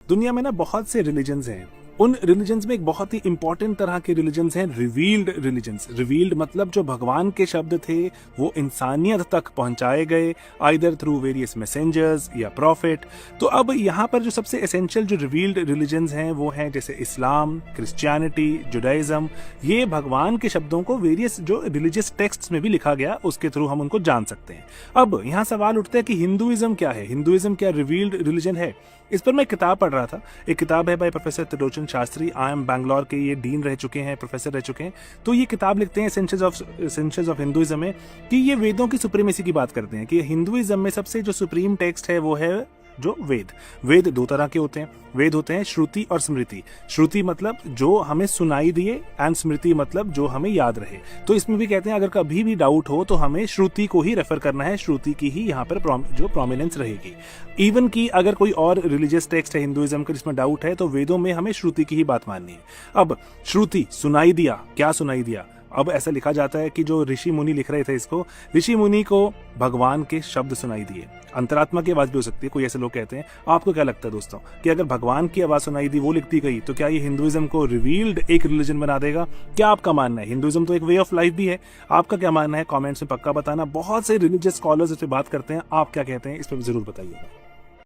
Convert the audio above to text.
दुनिया में ना बहुत से रिलीजन्स हैं। उन रिलीजन्स में एक बहुत ही इंपॉर्टेंट तरह के रिलीजन्स हैं रिवील्ड रिलीजन्स। रिवील्ड मतलब जो भगवान के शब्द थे वो इंसानियत तक पहुंचाए गए, आइदर थ्रू वेरियस मैसेंजर्स या प्रॉफिट। तो अब यहाँ पर जो सबसे एसेंशियल जो रिवील्ड रिलीजन्स हैं वो हैं जैसे इस्लाम, क्रिश्चियनिटी, जुडाइज्म। ये भगवान के शब्दों को वेरियस जो रिलीजियस टेक्स्ट्स में भी लिखा गया उसके थ्रू हम उनको जान सकते हैं। अब यहाँ सवाल उठता है कि हिंदुइज्म क्या है, हिंदुइज्म क्या रिवील्ड रिलीजन है? इस पर मैं किताब पढ़ रहा था। एक किताब है by professor Trilochan Shastri, IIM Bangalore के ये डीन रह चुके हैं, प्रोफेसर रह चुके हैं। तो ये किताब लिखते हैं एसेंशियल्स ऑफ हिंदुइज्म में कि ये वेदों की सुप्रीमेसी की बात करते हैं कि हिंदुइज्म में सबसे जो सुप्रीम टेक्स्ट है वो है जो वेद दो तरह के होते हैं। वेद होते हैं श्रुति और स्मृति। श्रुति मतलब जो हमें सुनाई दिए एंड स्मृति मतलब जो हमें याद रहे। तो इसमें भी कहते हैं अगर कभी भी डाउट हो तो हमें श्रुति को ही रेफर करना है, श्रुति की ही यहाँ पर जो प्रोमिनेंस रहेगी। इवन की अगर कोई और रिलीजियस टेक्स्ट है हिंदुइज्म का जिसमें डाउट है तो वेदों में हमें श्रुति की ही बात माननी है। अब श्रुति सुनाई दिया, क्या सुनाई दिया? अब ऐसा लिखा जाता है कि जो ऋषि मुनि लिख रहे थे इसको, ऋषि मुनि को भगवान के शब्द सुनाई दिए। अंतरात्मा की आवाज भी हो सकती है, कोई ऐसे लोग कहते हैं। आपको क्या लगता है दोस्तों कि अगर भगवान की आवाज सुनाई दी, वो लिखती गई, तो क्या ये हिंदुइज्म को रिवील्ड एक रिलीजन बना देगा? क्या आपका मानना है? हिंदुइज्म तो एक वे ऑफ लाइफ भी है। आपका क्या मानना है? कमेंट्स में पक्का बताना। बहुत से रिलीजियस स्कॉलर्स इस पर बात करते हैं, आप क्या कहते हैं इस पर जरूर बताइएगा।